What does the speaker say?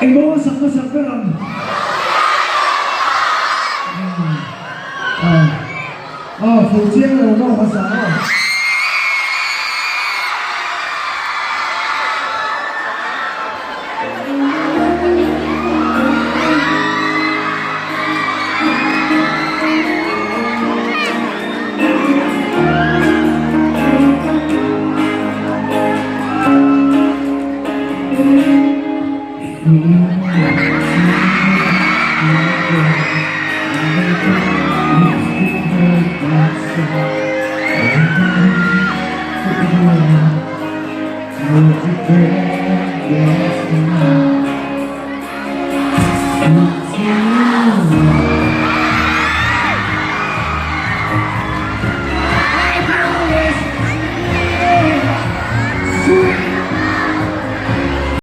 Ay, mawasak na sa perang. Phụ chiên là một hoa sáng. Yeah.